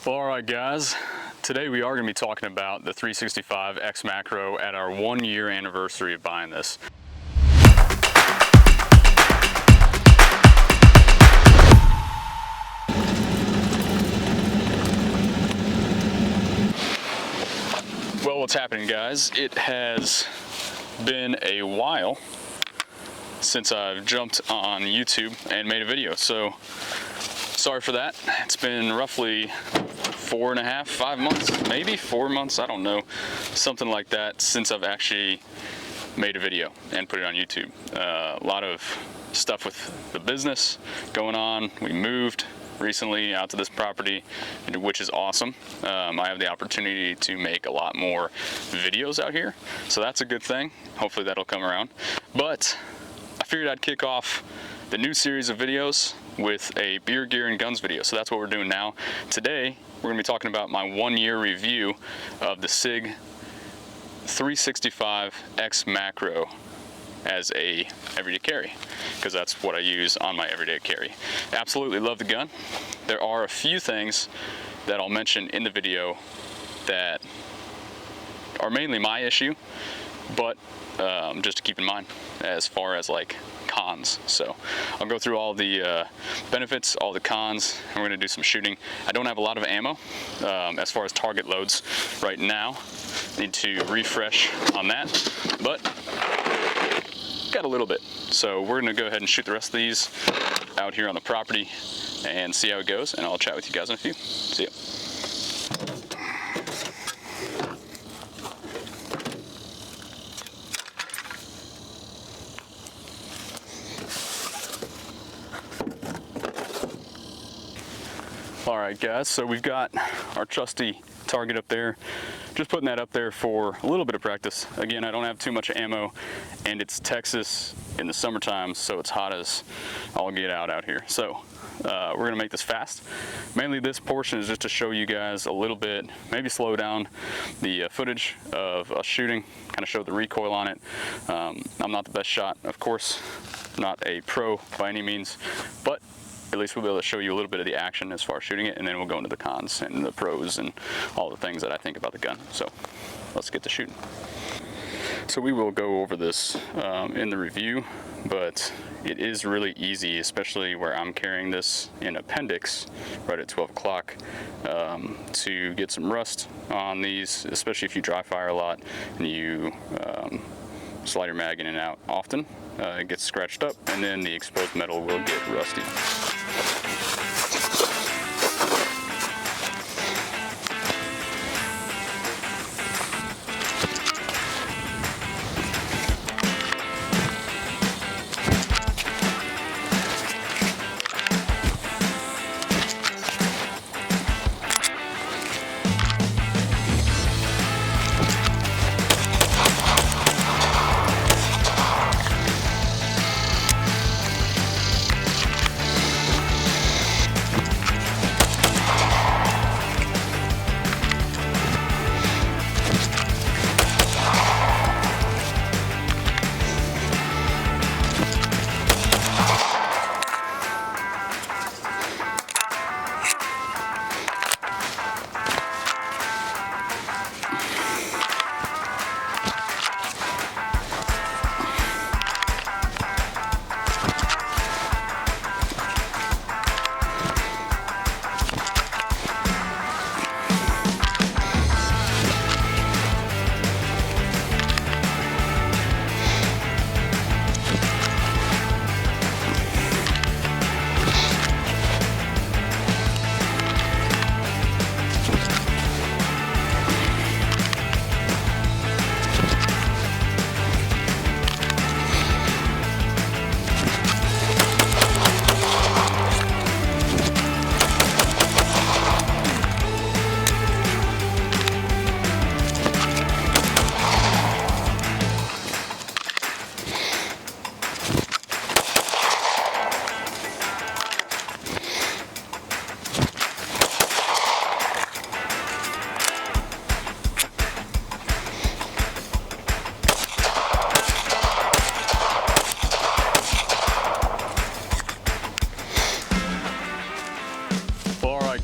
Well, all right, guys. Today we are going to be talking about the 365 X macro at our 1-year anniversary of buying this. Well, what's happening, guys? It has been a while since I've jumped on YouTube and made a video, so sorry for that. It's been roughly 4.5, 5 months, maybe 4 months, I don't know, something like that, since I've actually made a video and put it on YouTube. A lot of stuff with the business going on. We moved recently out to this property, which is awesome. I have the opportunity to make a lot more videos out here, so that's a good thing. Hopefully that'll come around. But I figured I'd kick off the new series of videos with a beer, gear, and guns video. So that's what we're doing now. Today, we're gonna be talking about my 1-year review of the SIG 365 X macro as a everyday carry, because that's what I use on my everyday carry. Absolutely love the gun. There are a few things that I'll mention in the video that are mainly my issue, but just to keep in mind as far as like cons. So I'll go through all the benefits, all the cons, and we're gonna do some shooting. I don't have a lot of ammo as far as target loads right now. Need to refresh on that, but got a little bit. So we're gonna go ahead and shoot the rest of these out here on the property and see how it goes, and I'll chat with you guys in a few. See ya. All right, guys, so we've got our trusty target up there. Just putting that up there for a little bit of practice. Again, I don't have too much ammo, and it's Texas in the summertime, so it's hot as all get out here. So we're gonna make this fast. Mainly this portion is just to show you guys a little bit, maybe slow down the footage of us shooting, kind of show the recoil on it. I'm not the best shot, of course, not a pro by any means, but at least we'll be able to show you a little bit of the action as far as shooting it, and then we'll go into the cons and the pros and all the things that I think about the gun. So let's get to shooting. So we will go over this in the review, but it is really easy, especially where I'm carrying this in appendix right at 12 o'clock, to get some rust on these, especially if you dry fire a lot and you slide your mag in and out often. It gets scratched up, and then the exposed metal will get rusty.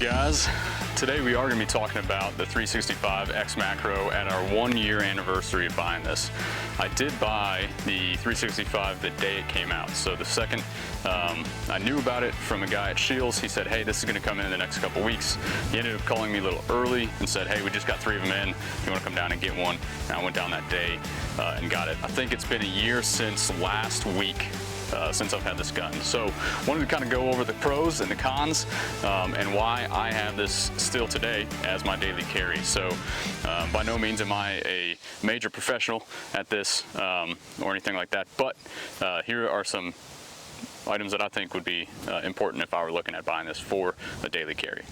guys, today we are going to be talking about the 365 X Macro at our 1-year anniversary of buying this. I did buy the 365 the day it came out, so the second I knew about it from a guy at Shields. He said, hey, this is going to come in the next couple weeks. He ended up calling me a little early and said, hey, we just got 3 of them in. You want to come down and get one? And I went down that day and got it. I think it's been a year since last week since I've had this gun. So wanted to kind of go over the pros and the cons and why I have this still today as my daily carry. So by no means am I a major professional at this or anything like that, but here are some items that I think would be important if I were looking at buying this for a daily carry.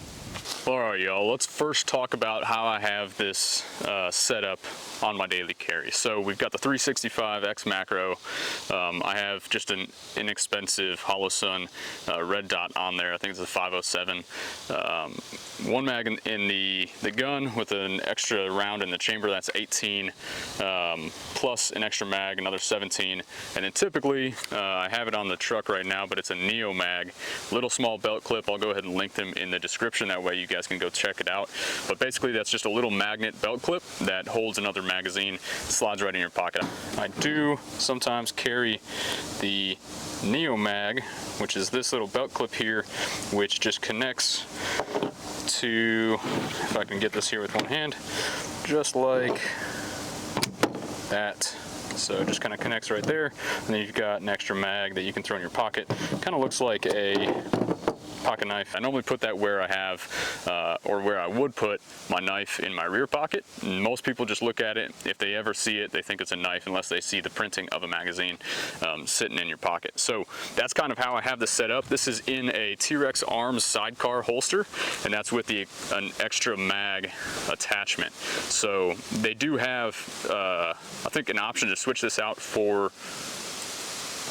All right, y'all, let's first talk about how I have this set up on my daily carry. So we've got the 365 X Macro. I have just an inexpensive Holosun red dot on there. I think it's a 507. One mag in the gun with an extra round in the chamber, that's 18, plus an extra mag, another 17. And then typically, I have it on the truck right now, but it's a Neo mag, little small belt clip. I'll go ahead and link them in the description. That way you guys can go check it out. But basically that's just a little magnet belt clip that holds another magazine, slides right in your pocket. I do sometimes carry the Neo mag, which is this little belt clip here, which just connects to, if I can get this here with one hand, just like that. So it just kind of connects right there, and then you've got an extra mag that you can throw in your pocket. Kind of looks like a pocket knife. I normally put that where I have, or where I would put my knife in my rear pocket. Most people just look at it. If they ever see it, they think it's a knife unless they see the printing of a magazine sitting in your pocket. So that's kind of how I have this set up. This is in a T-Rex Arms sidecar holster, and that's with an extra mag attachment. So they do have, I think, an option to switch this out for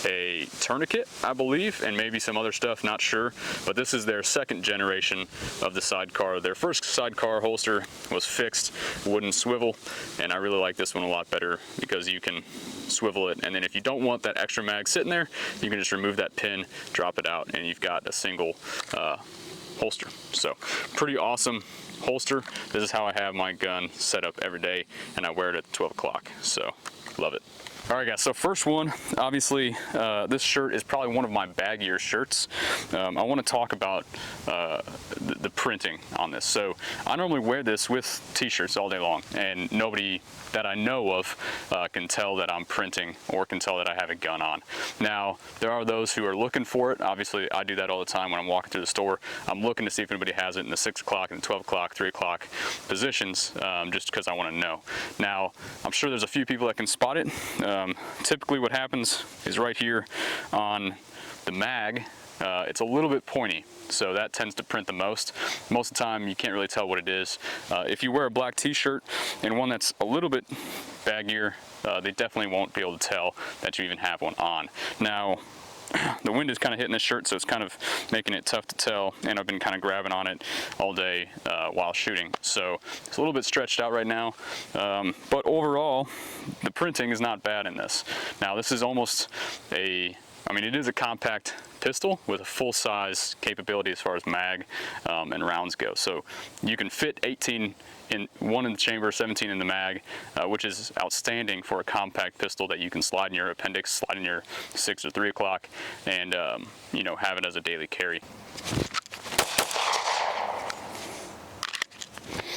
a tourniquet, I believe, and maybe some other stuff, not sure. But this is their second generation of the sidecar. Their first sidecar holster was fixed, wouldn't swivel, and I really like this one a lot better because you can swivel it, and then if you don't want that extra mag sitting there, you can just remove that pin, drop it out, and you've got a single holster. So pretty awesome holster. This is how I have my gun set up every day, and I wear it at 12 o'clock, so love it. All right, guys, so first one, obviously, this shirt is probably one of my baggier shirts. I want to talk about the printing on this. So I normally wear this with t-shirts all day long, and nobody that I know of can tell that I'm printing or can tell that I have a gun on. Now, there are those who are looking for it. Obviously, I do that all the time when I'm walking through the store. I'm looking to see if anybody has it in the 6 o'clock and 12 o'clock, 3 o'clock positions, just because I want to know. Now, I'm sure there's a few people that can spot it. Typically what happens is right here on the mag, it's a little bit pointy, so that tends to print the most. Most of the time you can't really tell what it is. If you wear a black t-shirt and one that's a little bit baggier, they definitely won't be able to tell that you even have one on. Now, the wind is kind of hitting this shirt, so it's kind of making it tough to tell, and I've been kind of grabbing on it all day while shooting. So it's a little bit stretched out right now, but overall, the printing is not bad in this. Now, this is almost it is a compact pistol with a full-size capability as far as mag and rounds go. So you can fit 18 in one in the chamber, 17 in the mag, which is outstanding for a compact pistol that you can slide in your appendix, slide in your 6 or 3 o'clock, and have it as a daily carry.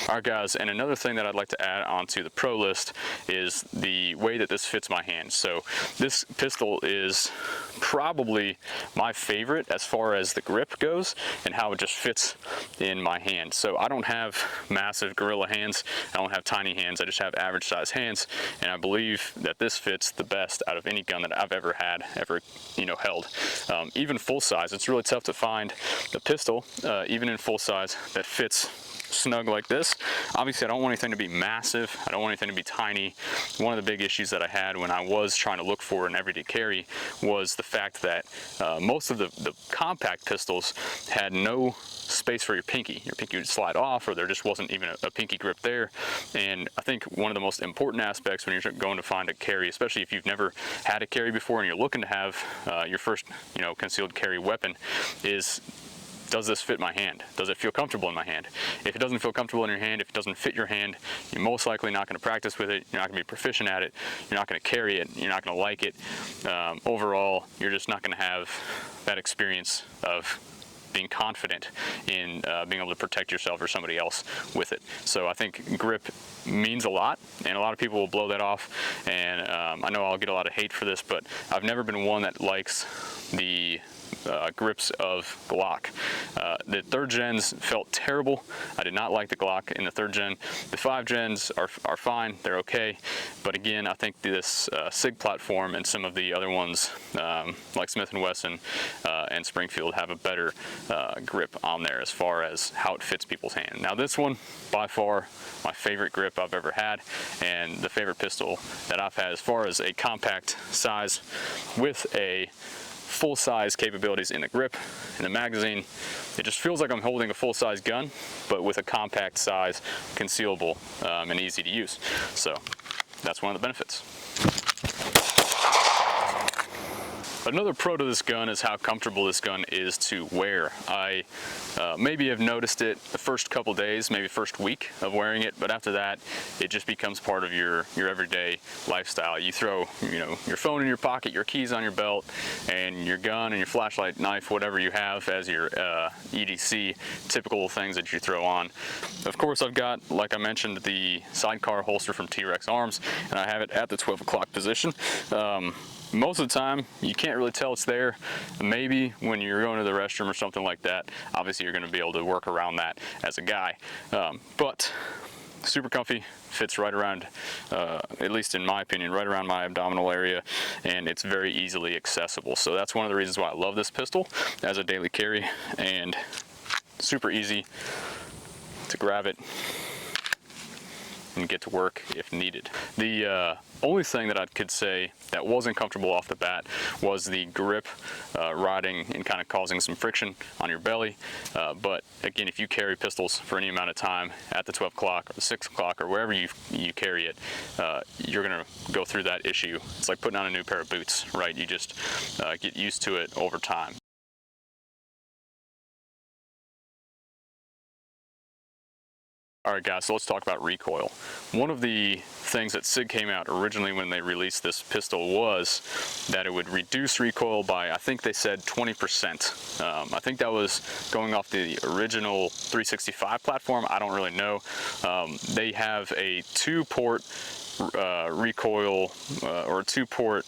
All right, guys, and another thing that I'd like to add onto the pro list is the way that this fits my hand. So this pistol is probably my favorite as far as the grip goes and how it just fits in my hand. So I don't have massive gorilla hands, I don't have tiny hands, I just have average size hands, and I believe that this fits the best out of any gun that I've ever had, held. Even full size, it's really tough to find a pistol, even in full size, that fits snug like this. Obviously, I don't want anything to be massive. I don't want anything to be tiny. One of the big issues that I had when I was trying to look for an everyday carry was the fact that most of the compact pistols had no space for your pinky. Your pinky would slide off, or there just wasn't even a pinky grip there. And I think one of the most important aspects when you're going to find a carry, especially if you've never had a carry before and you're looking to have your first, concealed carry weapon, is does this fit my hand? Does it feel comfortable in my hand? If it doesn't feel comfortable in your hand, if it doesn't fit your hand, you're most likely not going to practice with it. You're not going to be proficient at it. You're not going to carry it. You're not going to like it. Overall, you're just not going to have that experience of being confident in being able to protect yourself or somebody else with it. So I think grip means a lot, and a lot of people will blow that off, and I know I'll get a lot of hate for this, but I've never been one that likes the grips of Glock. The 3rd gens felt terrible. I did not like the Glock in the 3rd gen. The 5 gens are fine, they're okay, but again, I think this SIG platform and some of the other ones like Smith & Wesson and Springfield have a better grip on there as far as how it fits people's hand. Now this one, by far, my favorite grip I've ever had, and the favorite pistol that I've had as far as a compact size with a full-size capabilities in the grip, in the magazine. It just feels like I'm holding a full-size gun, but with a compact size, concealable, and easy to use. So that's one of the benefits. Another pro to this gun is how comfortable this gun is to wear. I maybe have noticed it the first couple days, maybe first week of wearing it, but after that, it just becomes part of your everyday lifestyle. You throw, your phone in your pocket, your keys on your belt, and your gun and your flashlight, knife, whatever you have as your EDC, typical things that you throw on. Of course, I've got, like I mentioned, the sidecar holster from T-Rex Arms, and I have it at the 12 o'clock position. Most of the time, you can't really tell it's there. Maybe when you're going to the restroom or something like that, obviously you're going to be able to work around that as a guy. But super comfy, fits right around, at least in my opinion, right around my abdominal area, and it's very easily accessible. So that's one of the reasons why I love this pistol as a daily carry, and super easy to grab it and get to work if needed. The only thing that I could say that wasn't comfortable off the bat was the grip riding and kind of causing some friction on your belly. But again, if you carry pistols for any amount of time at the 12 o'clock or the 6 o'clock or wherever you carry it, you're gonna go through that issue. It's like putting on a new pair of boots, right? You just get used to it over time. All right, guys, so let's talk about recoil. One of the things that SIG came out originally when they released this pistol was that it would reduce recoil by, I think they said 20%. I think that was going off the original 365 platform. I don't really know. They have a 2-port recoil or a 2-port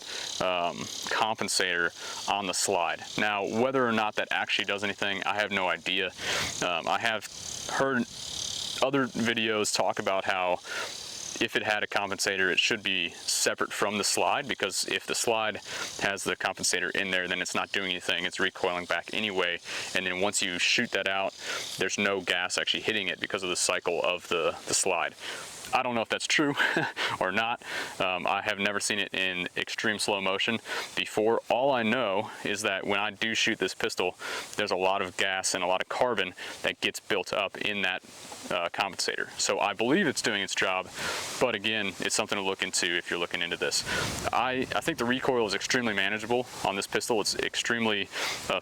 compensator on the slide. Now, whether or not that actually does anything, I have no idea. I have heard other videos talk about how if it had a compensator, it should be separate from the slide, because if the slide has the compensator in there, then it's not doing anything, it's recoiling back anyway, and then once you shoot that out, there's no gas actually hitting it because of the cycle of the slide. I don't know if that's true or not. I have never seen it in extreme slow motion before. All I know is that when I do shoot this pistol, there's a lot of gas and a lot of carbon that gets built up in that compensator. So I believe it's doing its job, but again, it's something to look into if you're looking into this. I think the recoil is extremely manageable on this pistol. It's extremely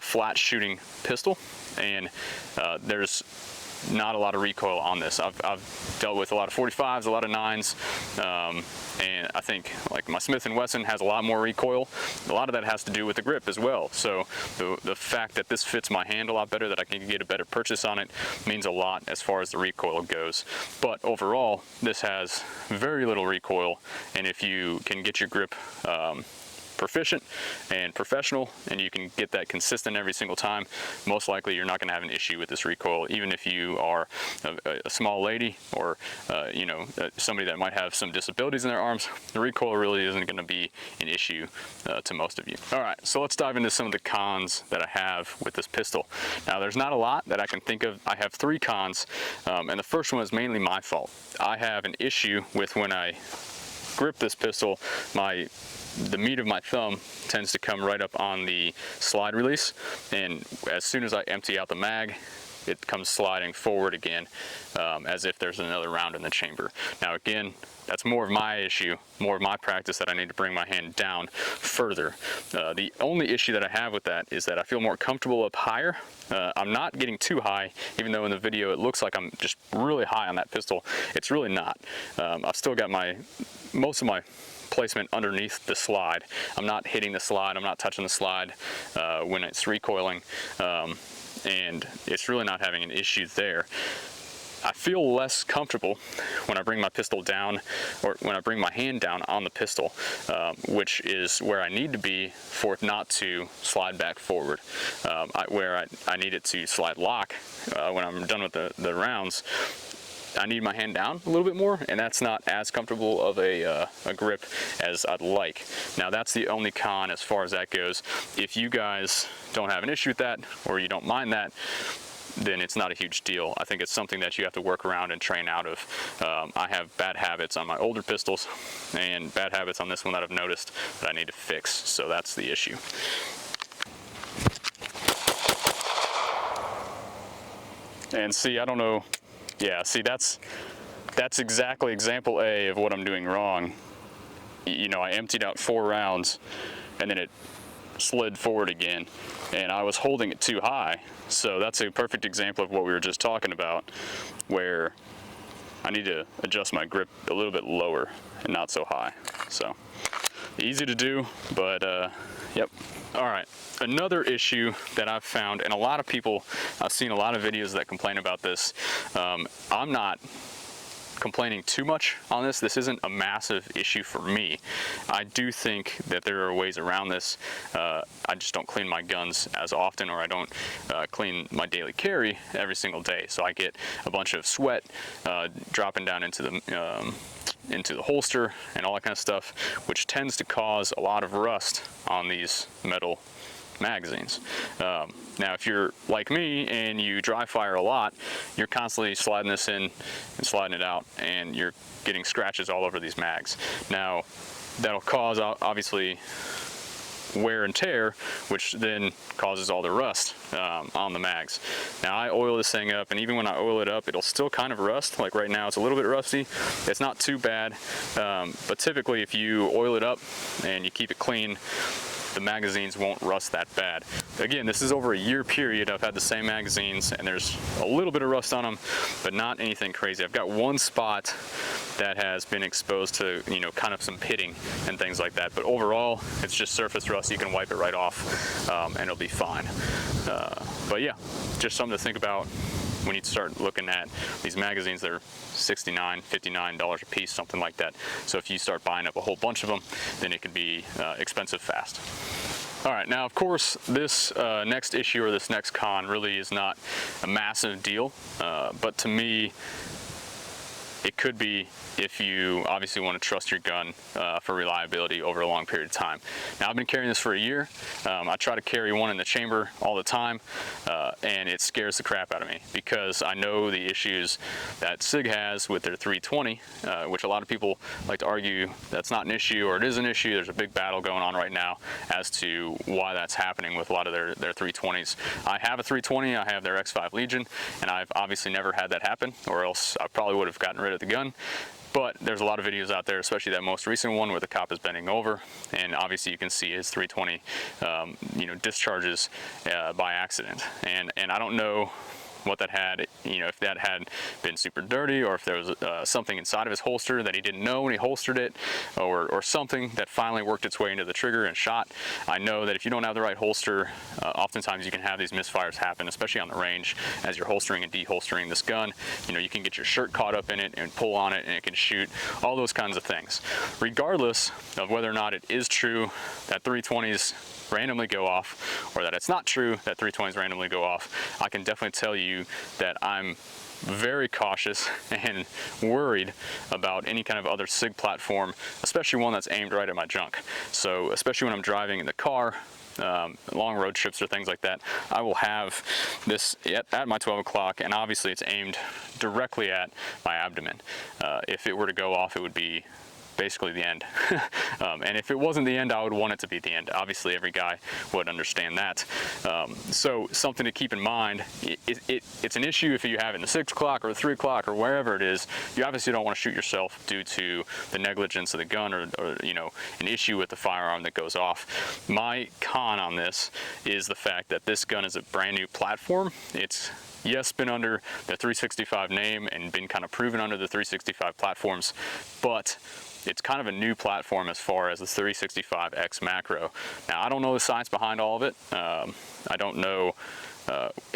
flat shooting pistol, and there's not a lot of recoil on this. I've dealt with a lot of 45s, a lot of 9s, and I think like my Smith & Wesson has a lot more recoil. A lot of that has to do with the grip as well. So the fact that this fits my hand a lot better, that I can get a better purchase on it, means a lot as far as the recoil goes. But overall, this has very little recoil, and if you can get your grip proficient and professional, and you can get that consistent every single time, most likely you're not going to have an issue with this recoil. Even if you are a small lady, or somebody that might have some disabilities in their arms, the recoil really isn't going to be an issue to most of you. All right, so let's dive into some of the cons that I have with this pistol. Now, there's not a lot that I can think of. I have 3 cons, and the first one is mainly my fault. I have an issue with when I grip this pistol, the meat of my thumb tends to come right up on the slide release, and as soon as I empty out the mag, it comes sliding forward again, as if there's another round in the chamber. Now again, that's more of my issue, more of my practice, that I need to bring my hand down further. The only issue that I have with that is that I feel more comfortable up higher. I'm not getting too high, even though in the video it looks like I'm just really high on that pistol. It's really not. I've still got most of my placement underneath the slide. I'm not hitting the slide, I'm not touching the slide when it's recoiling, and it's really not having an issue there. I feel less comfortable when I bring my pistol down, or when I bring my hand down on the pistol, which is where I need to be for it not to slide back forward. Where I need it to slide lock when I'm done with the rounds, I need my hand down a little bit more, and that's not as comfortable of a grip as I'd like. Now that's the only con as far as that goes. If you guys don't have an issue with that, or you don't mind that, then it's not a huge deal. I think it's something that you have to work around and train out of. I have bad habits on my older pistols and bad habits on this one that I've noticed that I need to fix, so that's the issue. And see, I don't know, yeah, see, that's exactly example A of what I'm doing wrong. You know, I emptied out 4 rounds and then it slid forward again, and I was holding it too high. So that's a perfect example of what we were just talking about, where I need to adjust my grip a little bit lower and not so high. So easy to do, but yep. All right, another issue that I've found, and a lot of people, I've seen a lot of videos that complain about this. I'm not complaining too much on this. This isn't a massive issue for me. I do think that there are ways around this. I just don't clean my guns as often, or I don't clean my daily carry every single day. So I get a bunch of sweat dropping down into the holster and all that kind of stuff, which tends to cause a lot of rust on these metal magazines. Now if you're like me and you dry fire a lot, you're constantly sliding this in and sliding it out, and you're getting scratches all over these mags. Now that'll cause obviously wear and tear, which then causes all the rust on the mags. Now I oil this thing up, and even when I oil it up, it'll still kind of rust. Like right now it's a little bit rusty. It's not too bad, but typically if you oil it up and you keep it clean, the magazines won't rust that bad. Again, this is over a year period. I've had the same magazines, and there's a little bit of rust on them, but not anything crazy. I've got one spot that has been exposed to, you know, kind of some pitting and things like that, but overall it's just surface rust. You can wipe it right off and it'll be fine. But yeah, just something to think about when you start looking at these magazines. They're $69, $59 a piece, something like that. So if you start buying up a whole bunch of them, then it could be expensive fast. All right, now of course this next issue, or this next con, really is not a massive deal, but to me it could be if you obviously want to trust your gun for reliability over a long period of time. Now I've been carrying this for a year. I try to carry one in the chamber all the time, and it scares the crap out of me, because I know the issues that SIG has with their 320, which a lot of people like to argue that's not an issue, or it is an issue. There's a big battle going on right now as to why that's happening with a lot of their 320s. I have a 320, I have their X5 Legion, and I've obviously never had that happen, or else I probably would have gotten rid of the gun. But there's a lot of videos out there, especially that most recent one where the cop is bending over, and obviously you can see his 320 you know, discharges by accident, and I don't know what that had, you know, if that had been super dirty, or if there was something inside of his holster that he didn't know when he holstered it, or something that finally worked its way into the trigger and shot. I know that if you don't have the right holster, oftentimes you can have these misfires happen, especially on the range as you're holstering and deholstering this gun. You know, you can get your shirt caught up in it and pull on it, and it can shoot, all those kinds of things. Regardless of whether or not it is true that 320s randomly go off, or that it's not true that 320s randomly go off, I can definitely tell you that I'm very cautious and worried about any kind of other SIG platform, especially one that's aimed right at my junk. So especially when I'm driving in the car, long road trips or things like that, I will have this at my 12 o'clock, and obviously it's aimed directly at my abdomen. If it were to go off, it would be basically the end. And if it wasn't the end, I would want it to be the end. Obviously, every guy would understand that. So something to keep in mind, it's an issue if you have it in the 6 o'clock or the 3 o'clock or wherever it is. You obviously don't want to shoot yourself due to the negligence of the gun or you know, an issue with the firearm that goes off. My con on this is the fact that this gun is a brand new platform. It's, yes, been under the 365 name and been kind of proven under the 365 platforms, but it's kind of a new platform as far as the 365X macro. Now, I don't know the science behind all of it. I don't know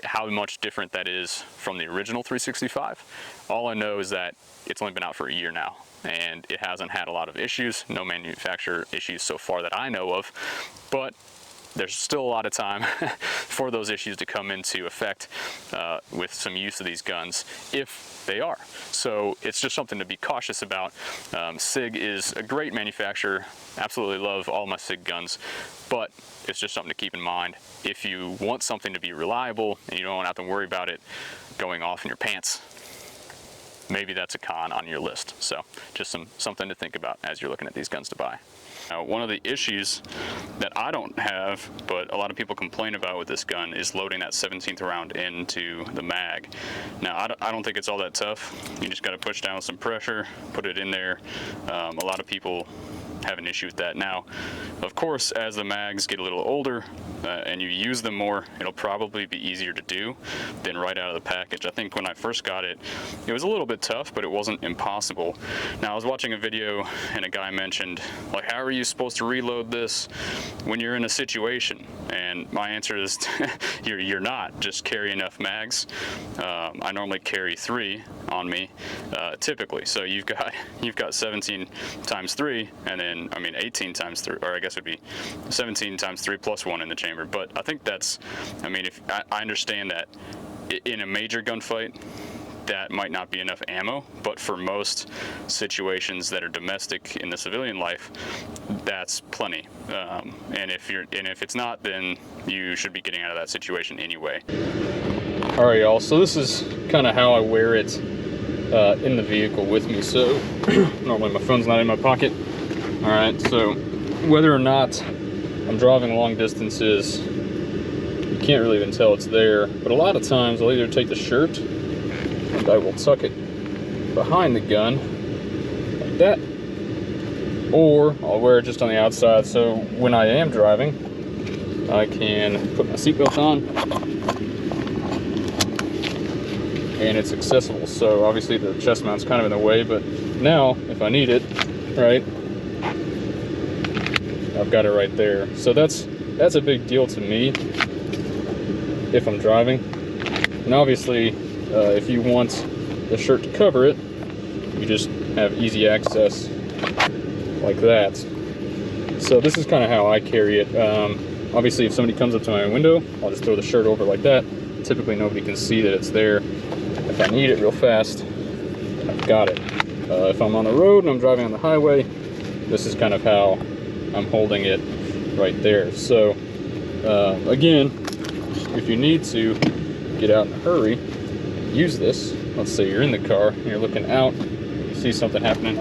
how much different that is from the original 365. All I know is that it's only been out for a year now, and it hasn't had a lot of issues, no manufacturer issues so far that I know of, but there's still a lot of time for those issues to come into effect with some use of these guns, if they are. So it's just something to be cautious about. SIG is a great manufacturer. Absolutely love all my SIG guns, but it's just something to keep in mind. If you want something to be reliable and you don't have to worry about it going off in your pants, maybe that's a con on your list. So just something to think about as you're looking at these guns to buy. Now, one of the issues that I don't have, but a lot of people complain about with this gun, is loading that 17th round into the mag. Now, I don't think it's all that tough. You just got to push down with some pressure, put it in there. A lot of people have an issue with that. Now, of course, as the mags get a little older and you use them more, it'll probably be easier to do than right out of the package. I think when I first got it, it was a little bit tough, but it wasn't impossible. Now, I was watching a video and a guy mentioned, like, how are you supposed to reload this when you're in a situation? And my answer is you're not. Just carry enough mags. I normally carry 3 on me typically. So you've got 17 times 3, and then 18 times 3, or I guess it would be 17 times 3 plus 1 in the chamber. But I think that's, if I understand that in a major gunfight, that might not be enough ammo, but for most situations that are domestic in the civilian life, that's plenty. And if it's not, then you should be getting out of that situation anyway. All right, y'all. So this is kind of how I wear it in the vehicle with me. So normally my phone's not in my pocket. All right. So whether or not I'm driving long distances, you can't really even tell it's there. But a lot of times I'll either take the shirt and I will tuck it behind the gun like that, or I'll wear it just on the outside, so when I am driving I can put my seatbelt on and it's accessible. So obviously the chest mount's kind of in the way, but now if I need it, right, I've got it right there. So that's a big deal to me if I'm driving. And obviously if you want the shirt to cover it, you just have easy access like that. So this is kind of how I carry it. Obviously if somebody comes up to my window, I'll just throw the shirt over like that. Typically nobody can see that it's there. If I need it real fast, I've got it. If I'm on the road and I'm driving on the highway, this is kind of how I'm holding it right there. So again, if you need to get out in a hurry, use this. Let's say you're in the car and you're looking out, you see something happening,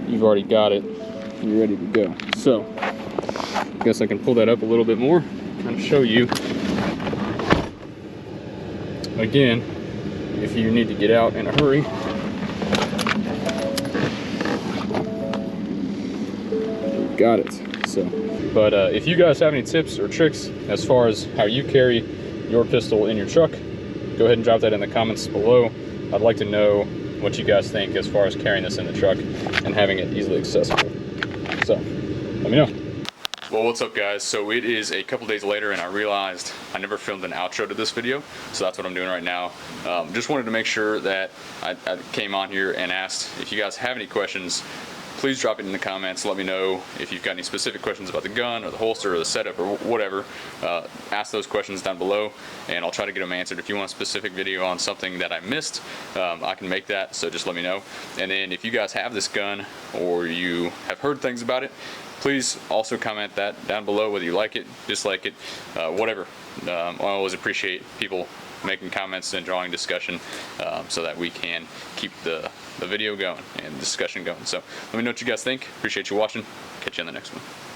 you've already got it, you're ready to go. So I guess I can pull that up a little bit more, kind of show you. Again, if you need to get out in a hurry, you've got it. So, but if you guys have any tips or tricks as far as how you carry your pistol in your truck, go ahead and drop that in the comments below. I'd like to know what you guys think as far as carrying this in the truck and having it easily accessible. So let me know. Well, what's up guys? So it is a couple days later and I realized I never filmed an outro to this video, so that's what I'm doing right now. Just wanted to make sure that I came on here and asked if you guys have any questions. Please drop it in the comments. Let me know if you've got any specific questions about the gun or the holster or the setup or whatever. Ask those questions down below and I'll try to get them answered. If you want a specific video on something that I missed, I can make that, so just let me know. And then if you guys have this gun or you have heard things about it, please also comment that down below, whether you like it, dislike it, whatever. I always appreciate people making comments and drawing discussion so that we can keep the video going and discussion going. So let me know what you guys think. Appreciate you watching. Catch you on the next one.